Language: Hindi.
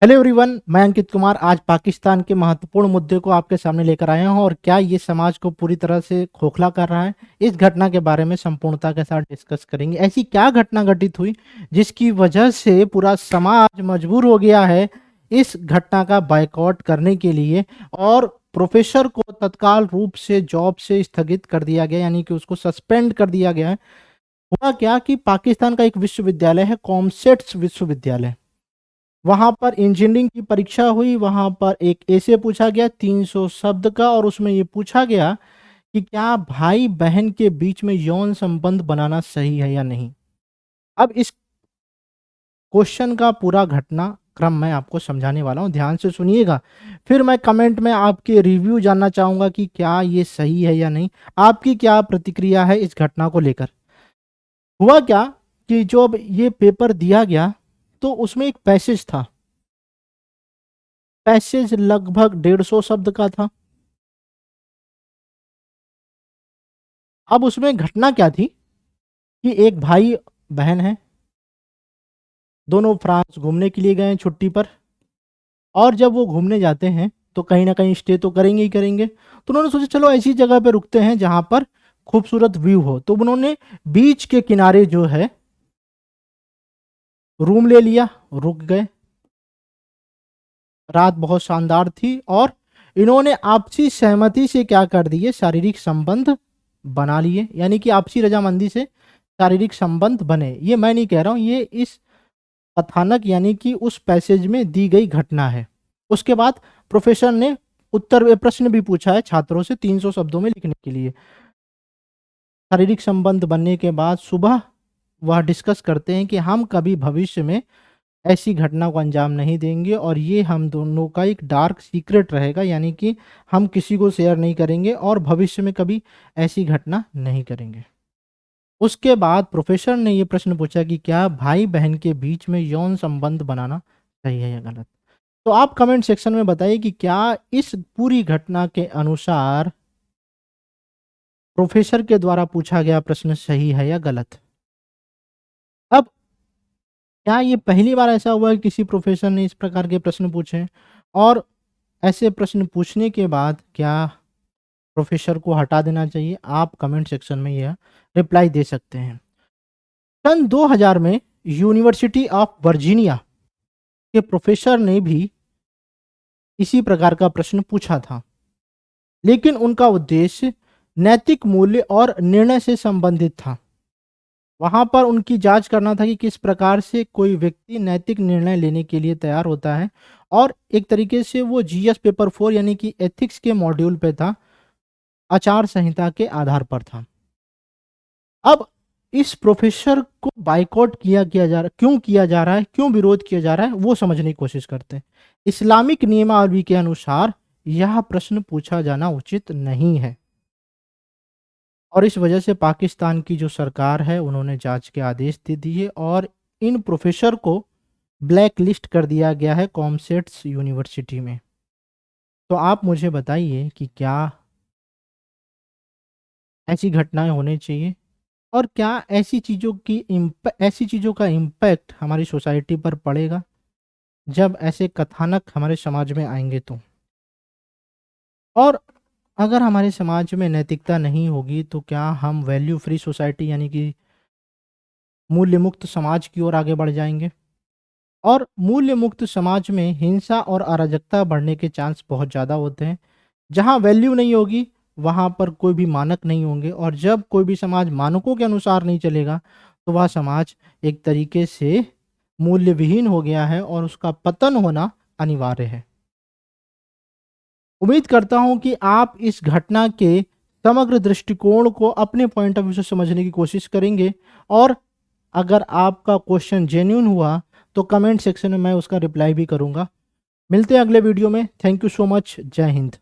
हेलो एवरीवन, मैं अंकित कुमार आज पाकिस्तान के महत्वपूर्ण मुद्दे को आपके सामने लेकर आया हूं और क्या ये समाज को पूरी तरह से खोखला कर रहा है। इस घटना के बारे में संपूर्णता के साथ डिस्कस करेंगे। ऐसी क्या घटना घटित हुई जिसकी वजह से पूरा समाज मजबूर हो गया है इस घटना का बायकॉट करने के लिए और प्रोफेसर को तत्काल रूप से जॉब से स्थगित कर दिया गया, यानी कि उसको सस्पेंड कर दिया गया है। हुआ क्या कि पाकिस्तान का एक विश्वविद्यालय है, कॉमसेट्स विश्वविद्यालय, वहां पर इंजीनियरिंग की परीक्षा हुई। वहां पर एक ऐसे पूछा गया 300 शब्द का और उसमें ये पूछा गया कि क्या भाई बहन के बीच में यौन संबंध बनाना सही है या नहीं। अब इस क्वेश्चन का पूरा घटना क्रम मैं आपको समझाने वाला हूं, ध्यान से सुनिएगा। फिर मैं कमेंट में आपके रिव्यू जानना चाहूंगा कि क्या ये सही है या नहीं, आपकी क्या प्रतिक्रिया है इस घटना को लेकर। हुआ क्या कि जब ये पेपर दिया गया तो उसमें एक पैसेज था। पैसेज लगभग 150 शब्द का था। अब उसमें घटना क्या थी कि एक भाई बहन है, दोनों फ्रांस घूमने के लिए गए हैं छुट्टी पर। और जब वो घूमने जाते हैं तो कहीं ना कहीं स्टे तो करेंगे ही करेंगे, तो उन्होंने सोचा चलो ऐसी जगह पे रुकते हैं जहां पर खूबसूरत व्यू हो। तो उन्होंने बीच के किनारे जो है रूम ले लिया, रुक गए। रात बहुत शानदार थी और इन्होंने आपसी सहमति से क्या कर दिए, शारीरिक संबंध बना लिए, यानी कि आपसी रजामंदी से शारीरिक संबंध बने। ये मैं नहीं कह रहा हूं, ये इस कथानक यानी कि उस पैसेज में दी गई घटना है। उसके बाद प्रोफेसर ने उत्तर प्रश्न भी पूछा है छात्रों से 300 शब्दों में लिखने के लिए। शारीरिक संबंध बनने के बाद सुबह वह डिस्कस करते हैं कि हम कभी भविष्य में ऐसी घटना को अंजाम नहीं देंगे और ये हम दोनों का एक डार्क सीक्रेट रहेगा, यानी कि हम किसी को शेयर नहीं करेंगे और भविष्य में कभी ऐसी घटना नहीं करेंगे। उसके बाद प्रोफेसर ने ये प्रश्न पूछा कि क्या भाई बहन के बीच में यौन संबंध बनाना सही है या गलत। तो आप कमेंट सेक्शन में बताइए कि क्या इस पूरी घटना के अनुसार प्रोफेसर के द्वारा पूछा गया प्रश्न सही है या गलत। अब क्या ये पहली बार ऐसा हुआ है किसी प्रोफेसर ने इस प्रकार के प्रश्न पूछे, और ऐसे प्रश्न पूछने के बाद क्या प्रोफेसर को हटा देना चाहिए? आप कमेंट सेक्शन में यह रिप्लाई दे सकते हैं। सन 2000 में यूनिवर्सिटी ऑफ वर्जीनिया के प्रोफेसर ने भी इसी प्रकार का प्रश्न पूछा था, लेकिन उनका उद्देश्य नैतिक मूल्य और निर्णय से संबंधित था। वहां पर उनकी जांच करना था कि किस प्रकार से कोई व्यक्ति नैतिक निर्णय लेने के लिए तैयार होता है, और एक तरीके से वो जीएस पेपर 4 यानी कि एथिक्स के मॉड्यूल पे था, आचार संहिता के आधार पर था। अब इस प्रोफेसर को बाइकआउट किया जा रहा, क्यों किया जा रहा है, क्यों विरोध किया जा रहा है, वो समझने की कोशिश करते हैं। इस्लामिक नियमावली के अनुसार यह प्रश्न पूछा जाना उचित नहीं है और इस वजह से पाकिस्तान की जो सरकार है उन्होंने जांच के आदेश दे दिए और इन प्रोफेसर को ब्लैक लिस्ट कर दिया गया है कॉमसेट्स यूनिवर्सिटी में। तो आप मुझे बताइए कि क्या ऐसी घटनाएं होनी चाहिए और क्या ऐसी चीज़ों का इम्पैक्ट हमारी सोसाइटी पर पड़ेगा जब ऐसे कथानक हमारे समाज में आएंगे तो। और अगर हमारे समाज में नैतिकता नहीं होगी तो क्या हम वैल्यू फ्री सोसाइटी यानी कि मूल्य मुक्त समाज की ओर आगे बढ़ जाएंगे। और मूल्य मुक्त समाज में हिंसा और अराजकता बढ़ने के चांस बहुत ज़्यादा होते हैं। जहाँ वैल्यू नहीं होगी वहाँ पर कोई भी मानक नहीं होंगे, और जब कोई भी समाज मानकों के अनुसार नहीं चलेगा तो वह समाज एक तरीके से मूल्य विहीन हो गया है और उसका पतन होना अनिवार्य है। उम्मीद करता हूं कि आप इस घटना के समग्र दृष्टिकोण को अपने पॉइंट ऑफ व्यू से समझने की कोशिश करेंगे, और अगर आपका क्वेश्चन जेन्युइन हुआ तो कमेंट सेक्शन में मैं उसका रिप्लाई भी करूंगा। मिलते हैं अगले वीडियो में। Thank you so much. जय हिंद।